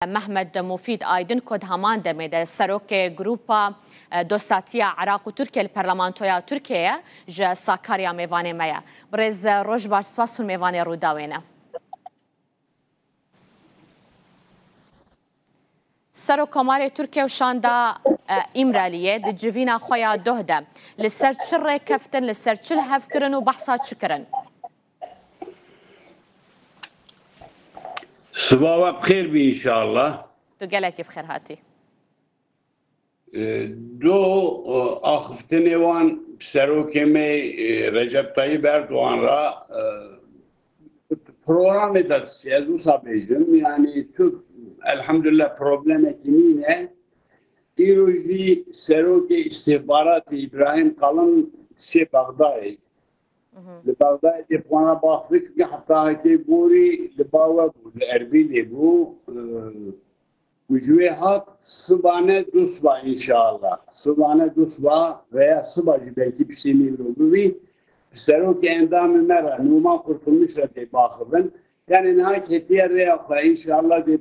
محمد مفيد آيدن كود همان دميد سروك جروبا دوستاتيا عراق و تركيا البرلمانتويا تركيا جا ساكاريا ميواني مايا برز روش باش سپاسون ميواني روداوينه سر و کمال ترکیه و شاندا ایمرالیه د جوینا خویا دهده لسر چر کفتن لسر چل هفکرن و بحثات شکرن صباح بخير بي ان شاء الله. تقلك بخير هاتي. دو آخفتنی وان سروکمی رجب طيب اردوغان را program edat siyasi sabejdim yani Türk elhamdülillah problem ekimine İroji seroke istihbarat İbrahim Kalın Bağdayı لبغداد وانا باخذ في حتى هيك بوري لباوة الأربيل بو وجوهات صبانة دوسبا إن شاء الله صبانة دوسبا veya sıbacı belki bir şey mi olur بسرو ki endamı mera numa kurtulmuş rete bakıbın yani nihayet diğer reyakla inşallah de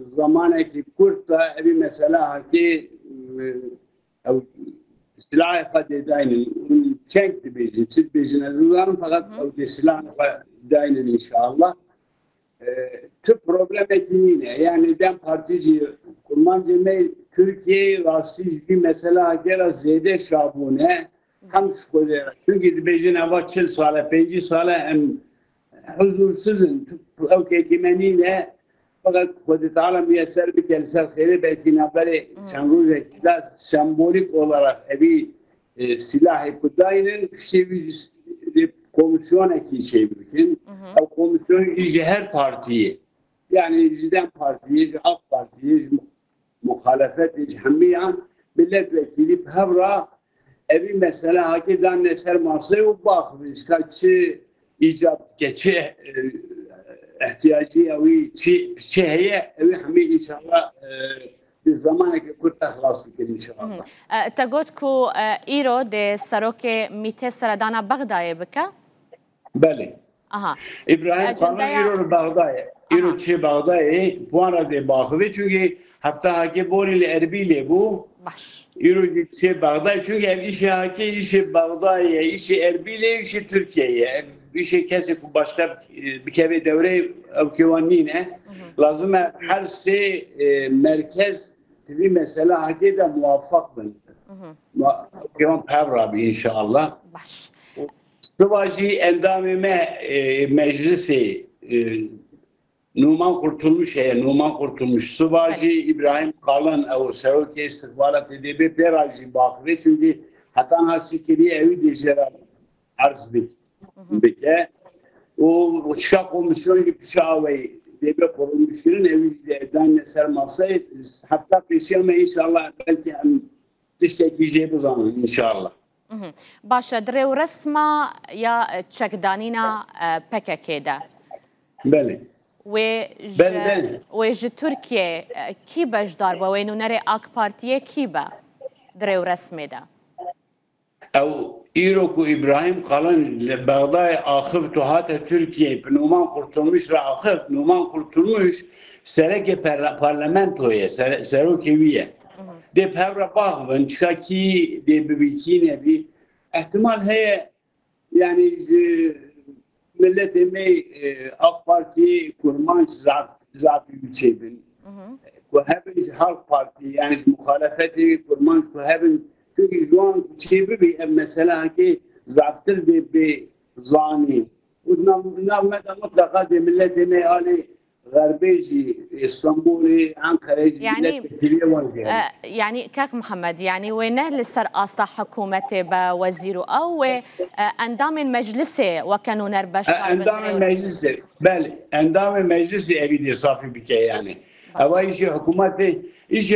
zamaneki kurt da bir mesela ki silah ifade edeynin çenkti bejin, çift bejin azizlerim fakat o silah ifade edeynin inşallah. Tüp problem ekimine yani dem partici kurman cemil Türkiye rastlıcı bir mesela gel zede şabune hem şükür çünkü bejin ava çil sale, 5 sale hem huzursuzun tüp ekimeniyle fakat Kudüs Teala müyesser bir kendisel kheyri belki naberi çangurda sembolik olarak bir silah kudayının bir komisyon eki çevirkin. O komisyon her partiyi yani Ciden Parti'yi, AK Parti'yi, muhalefet camiyan milletvekili havra evi mesela hakikaten neser masaya bakmış kaçı icap geçi احتياجي أوي شيء هي أوي حمي إن شاء الله بالزمان كنت أخلص فيك إن شاء الله. تقول كو إيرو دي سروك ميتة سردانا بغداد بكا؟ بله. إبراهيم قانون إيرو بغداد. إيرو شيء بغداد بوانا دي باخذ çünkü hatta haki boli erbiyle bu. Baş. İro şey Bağdat çünkü işi haki işi Bağdat'ya, işi Erbil'e, işi Türkiye'ye. Bir şey kesip başka bir kere devre evkivanine lazım her şey merkez bir mesele hakikaten de muvaffak bence. Evkivan pevrabi inşallah. Baş. Sıvacı endamime meclisi Numan kurtulmuş. Sıvacı İbrahim Kalın o Seroke istihbarat edebi peracı bakıyor çünkü hatan hasikiri evi diyeceğler arz bike. O şaka komisyonu gibi şaveyi debe kurulmuşların evinden neser masayı hatta peşeme inşallah belki tiştekiyeceği bu zaman inşallah. Başa drev resma ya çekdanina PKK'da. Beli. وج تركيا كي بجدار وينو نري AK Partiye كيبا دريو رسمي ده او İroku İbrahim Kalın Bağday'a akıf tuhate Türkiye Numan kurtulmuş ve akıf Numan kurtulmuş sereke parlamentoya serokeviye de pevra bağvın çıkaki de bibikine bir ihtimal heye yani millet emeği AK Parti kurman zaten bir şey bin. Kuhabin Halk Parti yani muhalefeti kurman kuhabin çünkü şu an şey bir mesela ki zaftır bir zani. Bunlar mutlaka de millet emeği ali غربيجي اسطنبولي انقره يعني كاك محمد يعني وين لسر اسطى حكومته بوزيره او اندام المجلسه وكانوا نربش اندام المجلسه بله اندام المجلسه ابي صافي بك يعني اول شيء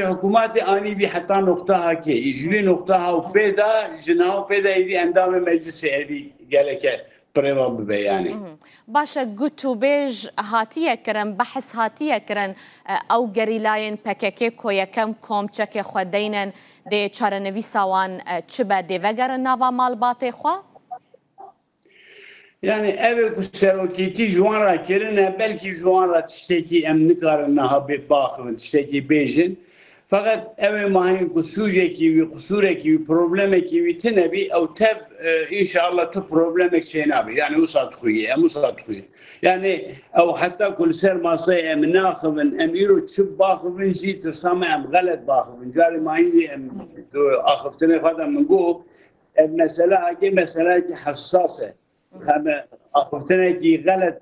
حكوماتي اني بي حتى نقطه كي يجري نقطه وبدا جناو بدا يدي اندام المجلسه ابي قالك يعني باشا قلتو بيج هاتية كرن بحث هاتية كرن او قريلاين بككي كويا كم كوم تشكي خودينن دي چارنوي سوان چبا دي وگرن ناوا مال باتي خوا؟ Yani ev ku serokîtî ji wan re kirine belkî ji wan re tiştekî em nikarin niha biaxivin tiştekî bêjin. Fakat ev mahîn ku sûcekî wî qusûrekî wî problemekî wî tune bî ew tev inşallah tu problemek çê nabî. Yani wisa dixuye em wisa dixuye. Yani ew heta ku li ser masayê em naxivin em îro çi baxivin jî tirsa me em gelet baxivin. Carî mahîn jî em axiftinê xwe de min got ev meseleyekî meseleyekî hessas e. Axiftinekî gelet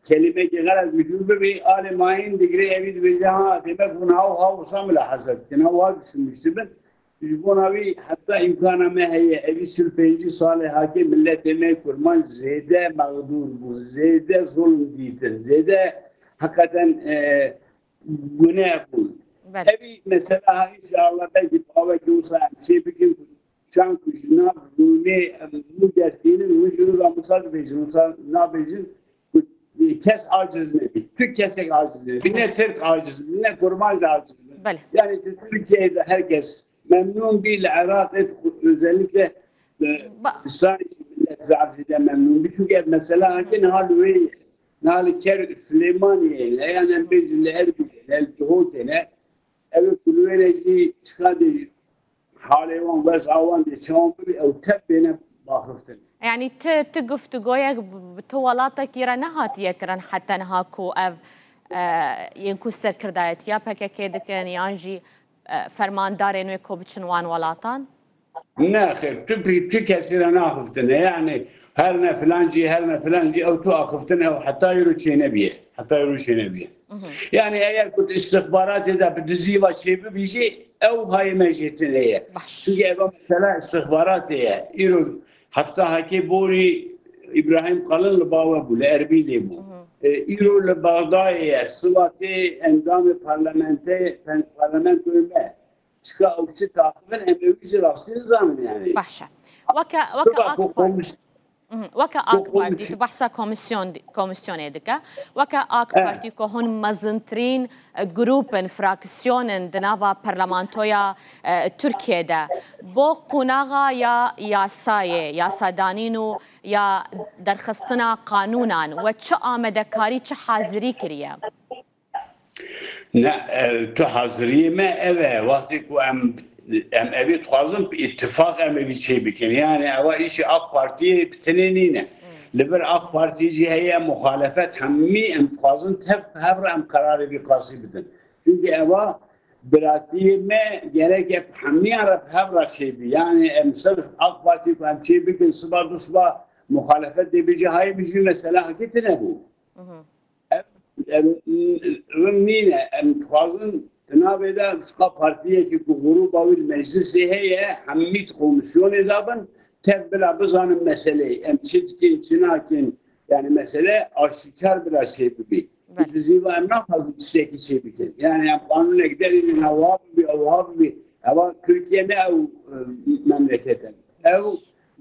kelimekî gelet vücud bibî alê mahîn digirê evî dibêje ha demek hûn haw wisa milahezet dikin haw düşünmüş dibin. Ji bona wî heta imkana me heye evî 45 salê hakê milletê me Kurman zêde mağdur bû, zêde zulm dîtin, zêde hakikaten güneh bû. Evî mesela inşallah belkî pavekî wisa şey bikin çan kuşuna dûnê bu dertinin vücudu musal bêjin, musal nabêjin kes aciz nebi. Türk kesek aciz nebi. Ne Türk aciz nebi, ne Kurman aciz nebi. Yani Türkiye'de herkes memnun değil. Irak özellikle İsrail millet zafide memnun değil. Çünkü mesela hakin halüye, nali ker Süleymaniye'yle yani bizimle Erbil'le, Erbil'le evet kulübeleci çıkardı حاليوان بس عوان دي شامبي او تبينا باخفتن يعني تقفتقويا بتولاتك يرى نهات يكرن حتى نهاكو اف ينكو سركردايت يا بكا كيدكن يانجي فرماندار انو يكو بچنوان ولاتان ناخر تبي كثير ناخفتن يعني هرنا فلانجي او تو اخفتن او حتى يروشي نبيه يعني eğer كنت استخبارات اذا بدزيوا شيء بيجي او هاي مجتنيه çünkü mesela istihbaratı İro hafta haki bori İbrahim Kalınlı bawa bu Erbil'de bu İro le Bağday'a sıvatı endamı parlamentoya çıka uçu takibin emevici rastı zaman yani başa vaka وكا آك بارتي تبحثا كوميسيون دكا وكا آك بارتي كو هون مزنترين جروبن فراكسيونن دنافا برلمانتويا تركيا دا بو قناغا يا سايه يا سادانينو يا درخصنا قانونا وچ آمدكاري چ حاضري كريا لا تو حاضري ما اوا وقتی کو ام evî dixwazin ittifaq em evî çê bikin yani ewa îşi AK Partiye bitinê nîne li bir AK Partî jî heye muhalefet hemî em dixwazin hevre em kararê vî qasî bidin çünkü ewa biratiyê me gerek hep hemîyan re hevra çê bî yani em sırf AK Partî ku em çê bikin siba du siba muhalefet dê bêje hayê bijî mesela hakî tune bû em nîne em dixwazin Cenab-ı Şuka Partiye ki bu gruba bir meclisi heye hamit komisyon edabın tebbila bizanın meseleyi em çitkin çinakin yani mesele aşikar bir şey gibi. Diziva em ne fazla çiçeki şey bikin. Yani em kanuna giderin avabi ama Türkiye ne ev memleketen. Ev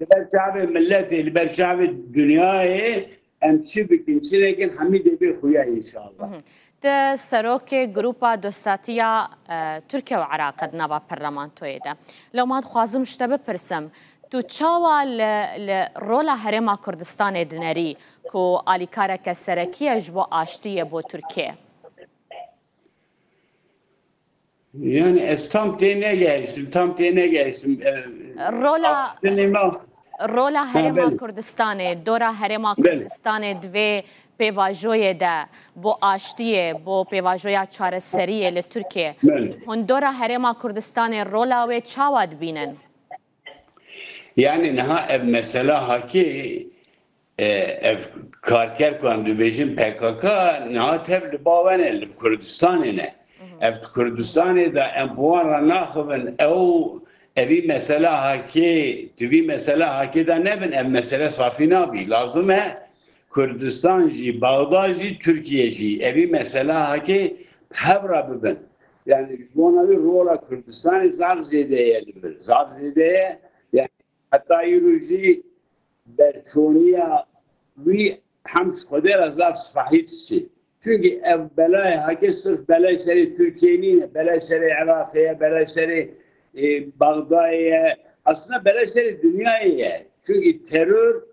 liber şabi milleti liber şabi dünyayı em çibikin çinekin hamid bir huya inşallah. سروك جروبا دوستاتيا تركيا وعراق نافا برلمانتوية ده لو ما تخوازم شتبه برسم تو تشاوا لرولا هرما كردستان دنري كو آليكارا كسركية جبو آشتية بو تركيا يعني tam tene geçtim رولا هرما كردستان دورا هرما كردستان دوی پیواژوی ده بو آشتیه بو پیواژویا چارەسەریه لترکیه هندورا هرما کردستان رولا و چاواد بینن yani neha ev mesela haki ev karker kandu bejin PKK neha tevli bavenel Kurdistan'ine ev Kurdistan'e da em buara naxıvın evi mesela haki tvi mesela haki da ne bin ev mesela safina bi lazım he Kürdistan jî, Bağdat jî, Türkiye jî evî mesela haki hevra bibin. Yani bona wî rola Kürdistanê zav zêdeye li bir. Zav zêdeye yani heta îro jî berçoniya wî hem ji Xwedê re zav sifahî dişî. Çünkü ev belayê haki sırf belayê serê Türkiye nîne, belayê serê Iraqê, belayê serê Bağdatê, aslında belayê serê dünyayê. Çünkü terör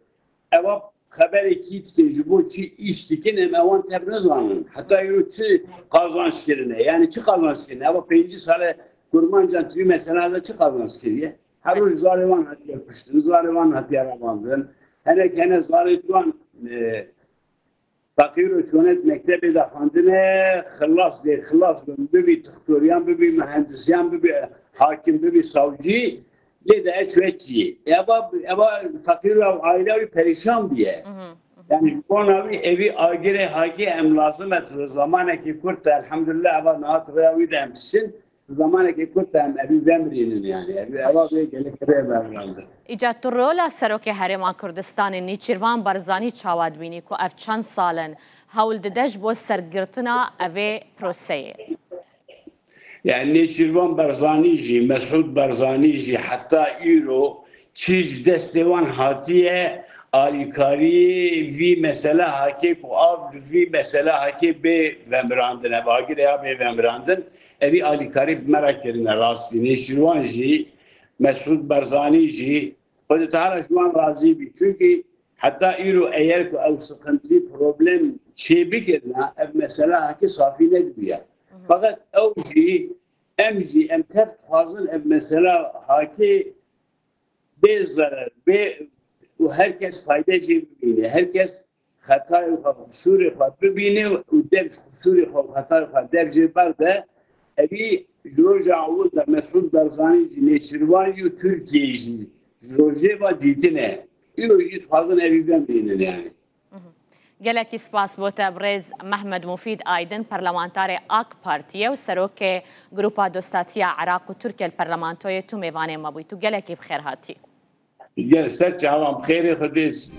eva xeberekî dike ji bo çi îş dikin em ewan tevne zanin. Heta îro çi qazanç kirine yani çi qazanç kirine eva 5 sale kurmancan tüy meselada çi qazanç kiriye. Her roj zarê wan hatiye kuştin, zarê wan hatiye ravandin. Hinek hene zarê wan Fakir çonet mektebe de xwendine xilas bin bibi doktoriyan bibi mühendisyan bibi hakim bibi savcı lê de eçvekçi. Eva fakir ve aile perişan diye. Yani bona evi agire haki em lazım et zamaneki kurt elhamdülillah eva naat ve de emsin zamaneki kurt em evi vemrinin yani eva ve gelekere vemrandı. İcat rola Serokê Herêma Kurdistanê Nêçîrvan Barzanî çawad bînî ku ev çend salin hewl dide ji bo sergirtina evê proseyê. Yani Nêçîrvan Barzanî jî, Mesûd Barzanî jî heta îro çîj destê wan hatiye alîkarî vî mesela hake ku av vî mesela hake bê vemrandin ev agirê ya bê vemrandin evî alîkarî merak kirine rastî Nêçîrvan jî Mesûd Barzanî jî xwe hala şu an razî bî çünkü heta îro eğer ku ew sıkıntı problem çêbikirine ev mesela hake safî nedibiye. Fakat ew jî em tev dixwazin ev mesela hake bê zarar bê û herkes fayda jê bibîne herkes xetayê xwe qusûrê xwe bibîne û dev qusûrê xwe û xetayê xwe dev jê berde evî ji roja awil de Mesûd Barzanî jî Nêçîrvan jî û Tirkiyeyê jî ji rojê ve dîtine îro jî dixwazin evî vemrînin yani. Gelekî spas bo te birêz Mehmed Mufîd Aydin parlamenterê AK Partiye û serokê Grupa Dostatiya Iraq û Tirkiye li parlamentoyê tu mêvanê me bûyî. Tu gelekî bi xêr hatî. Gel ser çavan bi xêrê xwe dêz.